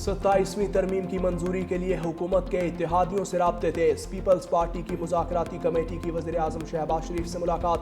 27ویں ترمیم کی منظوری کے لیے حکومت کے اتحادیوں سے رابطے تیز۔ پیپلز پارٹی کی مذاکراتی کمیٹی کی وزیر اعظم شہباز شریف سے ملاقات۔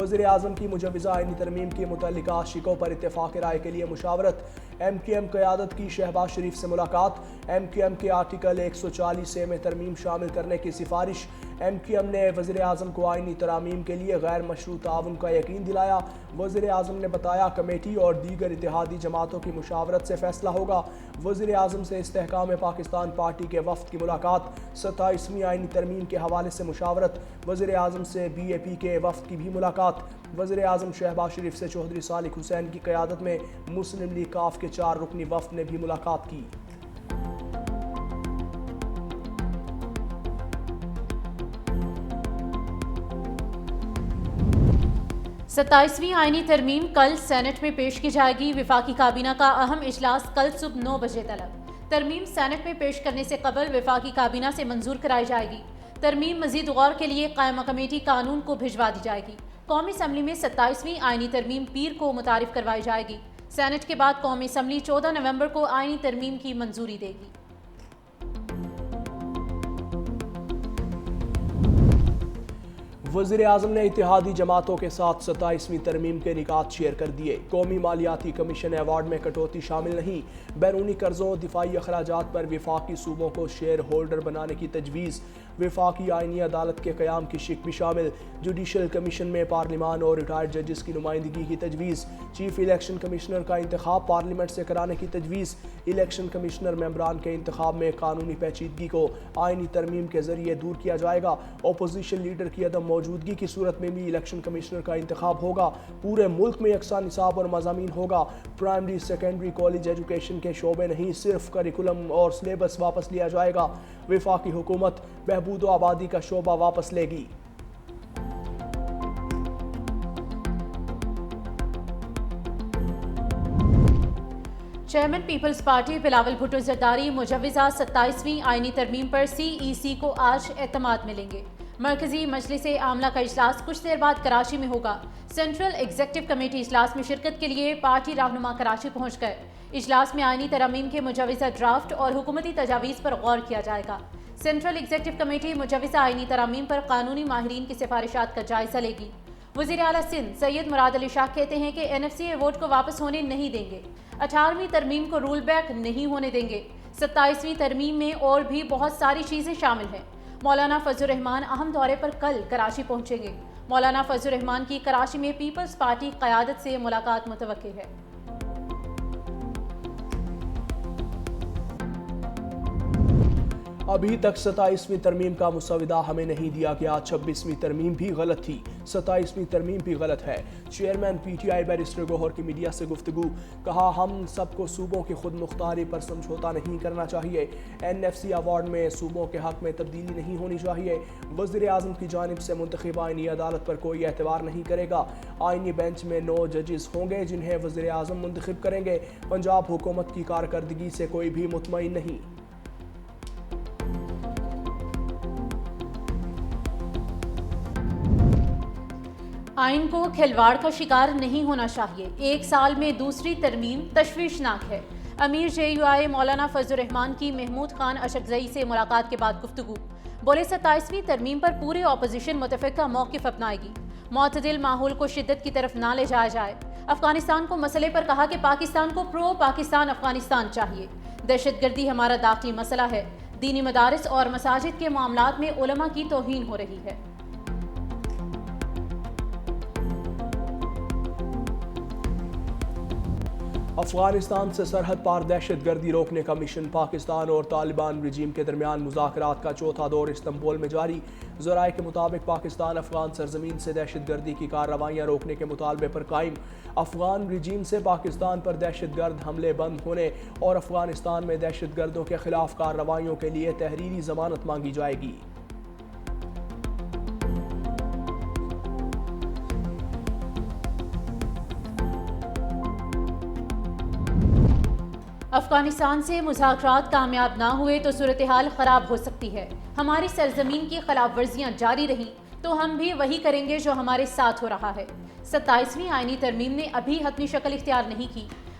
وزیر اعظم کی مجوزہ آئینی ترمیم کی متعلقہ شقوں پر اتفاق رائے کے لیے مشاورت۔ ایم کیو ایم قیادت کی شہباز شریف سے ملاقات۔ ایم کیو ایم کے آرٹیکل 140A میں ترمیم شامل کرنے کی سفارش۔ ایم کیو ایم نے وزیر اعظم کو آئینی ترامیم کے لیے غیر مشروط تعاون کا یقین دلایا۔ وزیر اعظم نے بتایا کمیٹی اور دیگر اتحادی جماعتوں کی مشاورت سے فیصلہ ہوگا۔ وزیر اعظم سے استحکام پاکستان پارٹی کے وفد کی ملاقات۔ 27ویں آئینی ترمیم کے حوالے سے مشاورت۔ وزیر اعظم سے بی اے پی کے وفد کی بھی ملاقات۔ وزیر اعظم شہباز شریف سے چوہدری صالح حسین کی قیادت میں مسلم لیگ کاف کے 4 رکنی وفد نے بھی ملاقات کی۔ ستائیسویں آئینی ترمیم کل سینٹ میں پیش کی جائے گی۔ وفاقی کابینہ کا اہم اجلاس کل صبح 9 بجے طلب۔ ترمیم سینٹ میں پیش کرنے سے قبل وفاقی کابینہ سے منظور کرائی جائے گی۔ ترمیم مزید غور کے لیے قائمہ کمیٹی قانون کو بھجوا دی جائے گی۔ قومی اسمبلی میں 27ویں آئینی ترمیم پیر کو متعارف کروائی جائے گی۔ سینٹ کے بعد قومی اسمبلی 14 نومبر کو آئینی ترمیم کی منظوری دے گی۔ وزیر اعظم نے اتحادی جماعتوں کے ساتھ 27ویں ترمیم کے نکات شیئر کر دیے۔ قومی مالیاتی کمیشن ایوارڈ میں کٹوتی شامل نہیں۔ بیرونی قرضوں دفاعی اخراجات پر وفاقی صوبوں کو شیئر ہولڈر بنانے کی تجویز۔ وفاقی آئینی عدالت کے قیام کی شق بھی شامل۔ جوڈیشل کمیشن میں پارلیمان اور ریٹائرڈ ججز کی نمائندگی کی تجویز۔ چیف الیکشن کمشنر کا انتخاب پارلیمنٹ سے کرانے کی تجویز۔ الیکشن کمشنر ممبران کے انتخاب میں قانونی پیچیدگی کو آئینی ترمیم کے ذریعے دور کیا جائے گا۔ اپوزیشن لیڈر کی عدم موجودگی کی صورت میں بھی الیکشن کمشنر کا انتخاب ہوگا۔ پورے ملک میں یکساں نصاب اور مضامین ہوگا۔ پرائمری سیکنڈری کالج ایجوکیشن کے شعبے نہیں صرف کریکولم اور سلیبس واپس لیا جائے گا۔ وفاقی حکومت بہبود و آبادی کا شعبہ واپس لے گی۔ چیئرمین پیپلز پارٹی بلاول بھٹو زرداری مجوزہ 27ویں آئینی ترمیم پر CEC کو آج اعتماد ملیں گے۔ مرکزی مجلس عاملہ کا اجلاس کچھ دیر بعد کراچی میں ہوگا۔ سینٹرل ایگزیکٹو کمیٹی اجلاس میں شرکت کے لیے پارٹی رہنما کراچی پہنچ گئے۔ اجلاس میں آئینی ترامیم کے مجوزہ ڈرافٹ اور حکومتی تجاویز پر غور کیا جائے گا۔ سینٹرل ایگزیکٹو کمیٹی مجوزہ آئینی ترامیم پر قانونی ماہرین کی سفارشات کا جائزہ لے گی۔ وزیر اعلیٰ سندھ سید مراد علی شاہ کہتے ہیں کہ NFCA ووٹ کو واپس ہونے نہیں دیں گے۔ 18ویں ترمیم کو رول بیک نہیں ہونے دیں گے۔ 27ویں ترمیم میں اور بھی بہت ساری چیزیں شامل ہیں۔ مولانا فضل الرحمان اہم دورے پر کل کراچی پہنچیں گے۔ مولانا فضل الرحمان کی کراچی میں پیپلز پارٹی قیادت سے ملاقات متوقع ہے۔ ابھی تک 27ویں ترمیم کا مسودہ ہمیں نہیں دیا گیا۔ 26ویں ترمیم بھی غلط تھی، 27ویں ترمیم بھی غلط ہے۔ چیئرمین PTI بیرسٹر گوہر کی میڈیا سے گفتگو۔ کہا ہم سب کو صوبوں کی خود مختاری پر سمجھوتہ نہیں کرنا چاہیے۔ NFC ایوارڈ میں صوبوں کے حق میں تبدیلی نہیں ہونی چاہیے۔ وزیر اعظم کی جانب سے منتخب آئینی عدالت پر کوئی اعتبار نہیں کرے گا۔ آئینی بینچ میں 9 ججز ہوں گے جنہیں وزیر اعظم منتخب کریں گے۔ پنجاب حکومت کی کارکردگی سے کوئی بھی مطمئن نہیں۔ آئین کو کھلواڑ کا شکار نہیں ہونا چاہیے۔ 1 سال میں دوسری ترمیم تشویشناک ہے۔ امیر JUI مولانا فضل الرحمان کی محمود خان اشکزئی سے ملاقات کے بعد گفتگو۔ بولے 27ویں ترمیم پر پورے اپوزیشن متفقہ موقف اپنائے گی۔ معتدل ماحول کو شدت کی طرف نہ لے جایا جائے۔ افغانستان کو مسئلے پر کہا کہ پاکستان کو پرو پاکستان افغانستان چاہیے۔ دہشت گردی ہمارا داخلی مسئلہ ہے۔ دینی مدارس اور مساجد کے معاملات میں علماء کی توہین ہو رہی ہے۔ افغانستان سے سرحد پار دہشت گردی روکنے کا مشن۔ پاکستان اور طالبان رجیم کے درمیان مذاکرات کا چوتھا دور استنبول میں جاری۔ ذرائع کے مطابق پاکستان افغان سرزمین سے دہشت گردی کی کارروائیاں روکنے کے مطالبے پر قائم۔ افغان رجیم سے پاکستان پر دہشت گرد حملے بند ہونے اور افغانستان میں دہشت گردوں کے خلاف کارروائیوں کے لیے تحریری ضمانت مانگی جائے گی۔ افغانستان سے مذاکرات کامیاب نہ ہوئے تو صورتحال خراب ہو سکتی ہے۔ ہماری سرزمین کی خلاف ورزیاں جاری رہیں تو ہم بھی وہی کریں گے جو ہمارے ساتھ ہو رہا ہے۔ 27ویں آئینی ترمیم نے ابھی حتمی شکل اختیار نہیں کی۔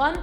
1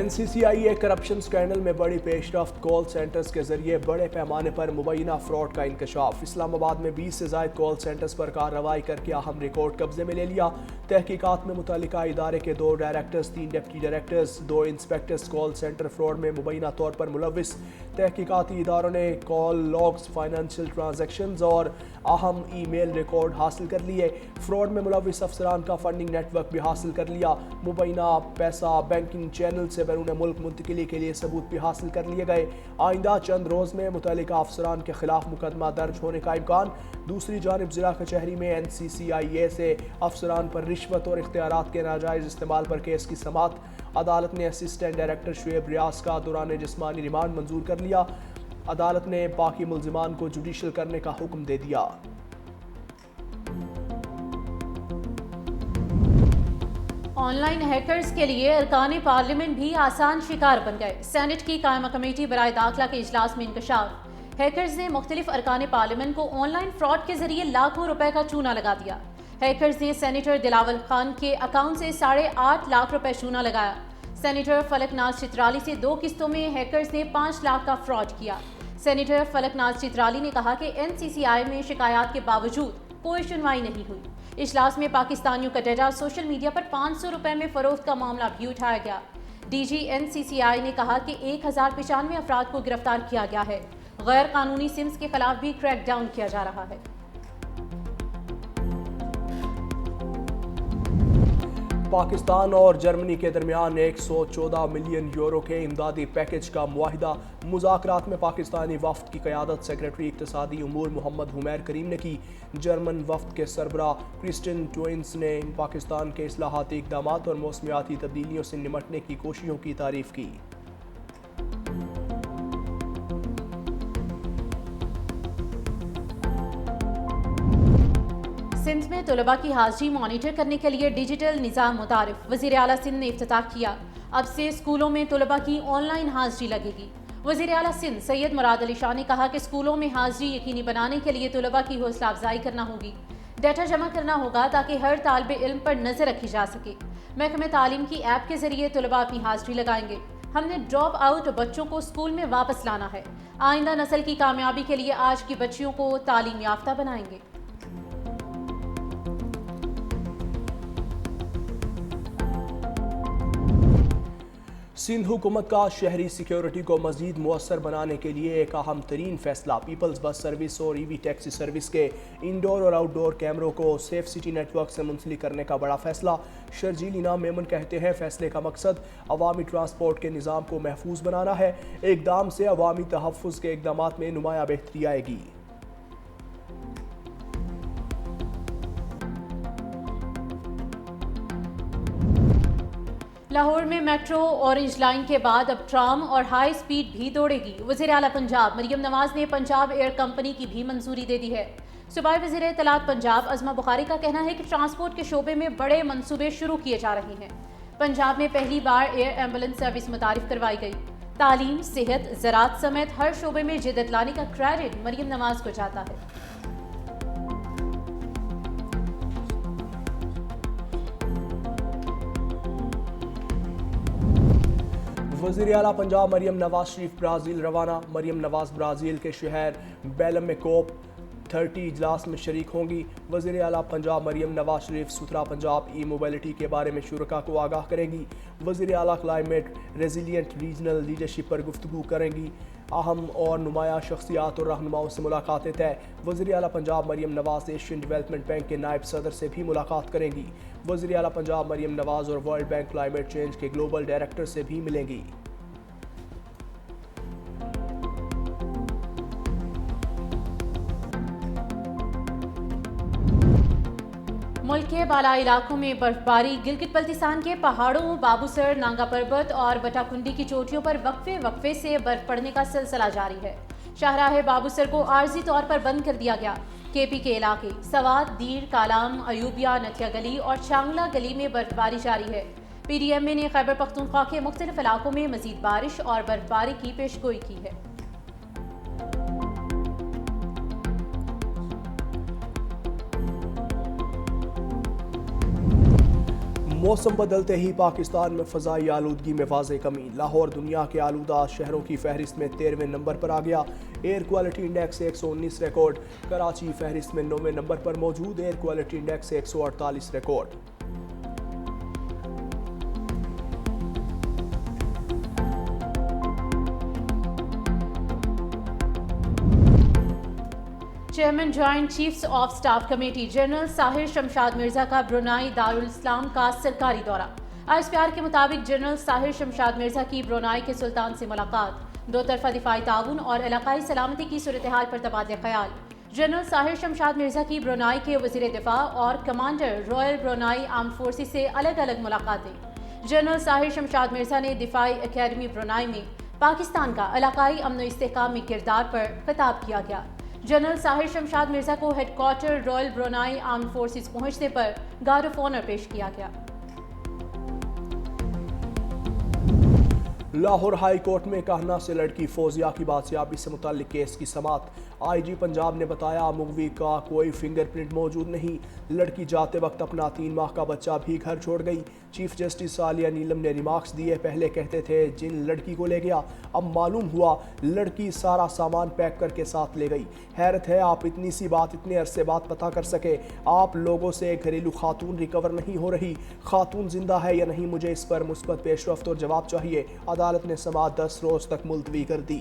NCCIA کرپشن سکینڈل میں بڑی پیش رفت، کال سینٹرز کے ذریعے بڑے پیمانے پر مبینہ فراڈ کا انکشاف۔ اسلام آباد میں 20 سے زائد کال سینٹرز پر کارروائی کر کے اہم ریکارڈ قبضے میں لے لیا۔ تحقیقات میں متعلقہ ادارے کے 2 directors, 3 deputy directors, 2 inspectors call centre fraud میں مبینہ طور پر ملوث۔ تحقیقاتی اداروں نے کال لاگز، فائنینشیل ٹرانزیکشنز اور اہم ای میل ریکارڈ حاصل کر لیے۔ فراڈ میں ملوث افسران کا فنڈنگ نیٹ ورک بھی حاصل کر لیا۔ مبینہ پیسہ بینکنگ چینل سے بیرون ملک منتقلی کے لیے ثبوت بھی حاصل کر لیے گئے۔ آئندہ چند روز میں متعلقہ افسران کے خلاف مقدمہ درج ہونے کا امکان۔ دوسری جانب ضلع کچہری میں NCCIA سے افسران پر رشوت اور اختیارات کے ناجائز استعمال پر کیس کی سماعت۔ عدالت نے اسسٹنٹ ڈائریکٹر شعیب ریاض کا دوران جسمانی ریمانڈ منظور کر لیا۔ عدالت نے باقی ملزمان کو جوڈیشل کرنے کا حکم دے دیا۔ آن لائن ہیکرز کے لیے ارکان پارلیمنٹ بھی آسان شکار بن گئے۔ سینٹ کی قائمہ کمیٹی برائے داخلہ کے اجلاس میں انکشاف۔ ہیکرز نے مختلف ارکان پارلیمنٹ کو آن لائن فراڈ کے ذریعے لاکھوں روپے کا چونا لگا دیا۔ ہیکرز نے سینیٹر دلاول خان کے اکاؤنٹ سے 8.5 لاکھ روپے چونا لگایا۔ سینیٹر فلک ناز چترالی سے 2 قسطوں میں ہیکرز نے 5 لاکھ کا فراڈ کیا۔ سینیٹر فلک ناز چترالی نے کہا کہ NCCI میں شکایات کے باوجود کوئی سنوائی نہیں ہوئی۔ اجلاس میں پاکستانیوں کا ڈیٹا سوشل میڈیا پر 500 روپے میں فروخت کا معاملہ بھی اٹھایا گیا۔ DG NCCI نے کہا کہ 1095 افراد کو گرفتار کیا گیا ہے۔ غیر قانونی سمز کے خلاف بھی کریک ڈاؤن کیا جا رہا ہے۔ پاکستان اور جرمنی کے درمیان 114 ملین یورو کے امدادی پیکج کا معاہدہ۔ مذاکرات میں پاکستانی وفد کی قیادت سیکریٹری اقتصادی امور محمد حمیر کریم نے کی۔ جرمن وفد کے سربراہ کرسٹن ٹوئنس نے پاکستان کے اصلاحاتی اقدامات اور موسمیاتی تبدیلیوں سے نمٹنے کی کوششوں کی تعریف کی۔ سندھ میں طلباء کی حاضری مانیٹر کرنے کے لیے ڈیجیٹل نظام متعارف۔ وزیر اعلیٰ سندھ نے افتتاح کیا۔ اب سے اسکولوں میں طلباء کی آن لائن حاضری لگے گی۔ وزیر اعلیٰ سندھ سید مراد علی شاہ نے کہا کہ اسکولوں میں حاضری یقینی بنانے کے لیے طلباء کی حوصلہ افزائی کرنا ہوگی۔ ڈیٹا جمع کرنا ہوگا تاکہ ہر طالب علم پر نظر رکھی جا سکے۔ محکمہ تعلیم کی ایپ کے ذریعے طلباء اپنی حاضری لگائیں گے۔ ہم نے ڈراپ آؤٹ بچوں کو اسکول میں واپس لانا ہے۔ آئندہ نسل کی کامیابی کے لیے آج کی بچیوں کو تعلیم یافتہ بنائیں گے۔ سندھ حکومت کا شہری سیکیورٹی کو مزید مؤثر بنانے کے لیے ایک اہم ترین فیصلہ پیپلز بس سروس اور EV ٹیکسی سروس کے انڈور اور آؤٹ ڈور کیمروں کو سیف سٹی نیٹ ورک سے منسلک کرنے کا بڑا فیصلہ۔ شرجیل انعام میمن کہتے ہیں فیصلے کا مقصد عوامی ٹرانسپورٹ کے نظام کو محفوظ بنانا ہے۔ اقدام سے عوامی تحفظ کے اقدامات میں نمایاں بہتری آئے گی۔ لاہور میں میٹرو اورنج لائن کے بعد اب ٹرام اور ہائی سپیڈ بھی دوڑے گی۔ وزیر اعلیٰ پنجاب مریم نواز نے پنجاب ایئر کمپنی کی بھی منظوری دے دی ہے۔ صوبائی وزیر اطلاعات پنجاب عظمہ بخاری کا کہنا ہے کہ ٹرانسپورٹ کے شعبے میں بڑے منصوبے شروع کیے جا رہے ہیں۔ پنجاب میں پہلی بار ایئر ایمبولینس سروس متعارف کروائی گئی۔ تعلیم، صحت، زراعت سمیت ہر شعبے میں جدت لانے کا کریڈٹ مریم نواز کو جاتا ہے۔ وزیر اعلیٰ پنجاب مریم نواز شریف برازیل روانہ۔ مریم نواز برازیل کے شہر بیلم میں کوپ 30 اجلاس میں شریک ہوں گی۔ وزیر اعلیٰ پنجاب مریم نواز شریف ستھرا پنجاب ای موبیلٹی کے بارے میں شرکاء کو آگاہ کریں گی۔ وزیر اعلیٰ کلائمیٹ ریزیلینٹ ریجنل لیڈرشپ پر گفتگو کریں گی۔ اہم اور نمایاں شخصیات اور رہنماؤں سے ملاقاتیں طے۔ وزیر اعلیٰ Punjab Maryam Nawaz Asian development bank کے نائب صدر سے بھی ملاقات کریں گی۔ وزیر اعلیٰ پنجاب مریم نواز اور ورلڈ بینک کلائمیٹ چینج کے گلوبل ڈائریکٹر سے بھی ملیں گی۔ ملک کے بالائی علاقوں میں برف باری۔ گلگت بلتستان کے پہاڑوں بابوسر، نانگا پربت اور بٹا کنڈی کی چوٹیوں پر وقفے سے برف پڑنے کا سلسلہ جاری ہے۔ شاہراہ بابوسر کو عارضی طور پر بند کر دیا گیا۔ KP کے علاقے سوات، دیر، کالام، ایوبیہ، نتھیا گلی اور چانگلہ گلی میں برف باری جاری ہے۔ PDMA نے خیبر پختونخوا کے مختلف علاقوں میں مزید بارش اور برف باری کی پیشگوئی کی ہے۔ موسم بدلتے ہی پاکستان میں فضائی آلودگی میں واضح کمی۔ لاہور دنیا کے آلودہ شہروں کی فہرست میں 13ویں نمبر پر آ گیا۔ Air quality index 119 record. Karachi فہرست میں 9ویں نمبر پر موجود، air quality index 148 record. Chairman joint chiefs of staff committee general Sahir Shamshad Mirza کا برونائی دارالاسلام کا سرکاری دورہ۔ آئس پی آر کے مطابق جنرل ساحر شمشاد مرزا کی برونائی کے سلطان سے ملاقات، دو طرفہ دفاعی تعاون اور علاقائی سلامتی کی صورتحال پر تبادلہ خیال۔ جنرل ساحر شمشاد مرزا کی برونائی کے وزیر دفاع اور commander Royal Brunei Armed forces سے الگ الگ ملاقاتیں۔ جنرل ساحر شمشاد مرزا نے دفاعی اکیڈمی برونائی میں پاکستان کا علاقائی امن و استحکام میں کردار پر خطاب کیا گیا۔ جنرل ساحر شمشاد مرزا کو headquarter Royal Brunei Armed Forces پہنچنے پر گارڈ آف آنر پیش کیا گیا۔ لاہور ہائی کورٹ میں کہنا سے لڑکی فوزیہ کی بازیابی سے متعلق کیس کی سماعت۔ آئی جی پنجاب نے بتایا مغوی کا کوئی فنگر پرنٹ موجود نہیں، لڑکی جاتے وقت اپنا 3 ماہ کا بچہ بھی گھر چھوڑ گئی۔ چیف جسٹس عالیہ نیلم نے ریمارکس دیے، پہلے کہتے تھے جن لڑکی کو لے گیا، اب معلوم ہوا لڑکی سارا سامان پیک کر کے ساتھ لے گئی۔ حیرت ہے آپ اتنی سی بات اتنے عرصے بعد پتہ کر سکے۔ آپ لوگوں سے گھریلو خاتون ریکور نہیں ہو رہی، خاتون زندہ ہے یا نہیں، مجھے اس پر مثبت پیش رفت اور جواب چاہیے۔ عدالت نے سماعت 10 روز تک ملتوی کر دی۔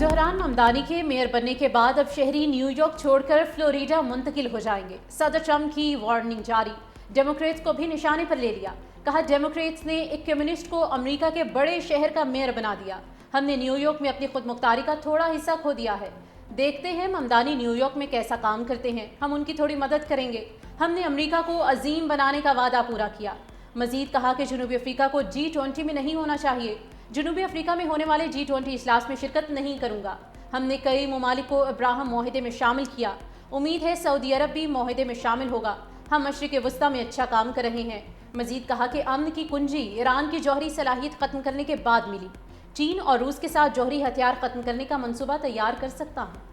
زہران ممدانی کے میئر بننے کے بعد اب شہری نیو یارک چھوڑ کر فلوریڈا منتقل ہو جائیں گے۔ صدر ٹرمپ کی وارننگ جاری، ڈیموکریٹس کو بھی نشانے پر لے لیا۔ کہا ڈیموکریٹس نے ایک کمیونسٹ کو امریکہ کے بڑے شہر کا میئر بنا دیا، ہم نے نیو یارک میں اپنی خود مختاری کا تھوڑا حصہ کھو دیا ہے۔ دیکھتے ہیں ممدانی نیو یارک میں کیسا کام کرتے ہیں، ہم ان کی تھوڑی مدد کریں گے۔ ہم نے امریکہ کو عظیم بنانے کا وعدہ پورا کیا۔ مزید کہا کہ جنوبی افریقہ کو G20 میں نہیں ہونا چاہیے، جنوبی افریقہ میں ہونے والے G20 اجلاس میں شرکت نہیں کروں گا۔ ہم نے کئی ممالک کو ابراہم معاہدے میں شامل کیا، امید ہے سعودی عرب بھی معاہدے میں شامل ہوگا۔ ہم مشرق وسطیٰ میں اچھا کام کر رہے ہیں۔ مزید کہا کہ امن کی کنجی ایران کی جوہری صلاحیت ختم کرنے کے بعد ملی، چین اور روس کے ساتھ جوہری ہتھیار ختم کرنے کا منصوبہ تیار کر سکتا ہوں۔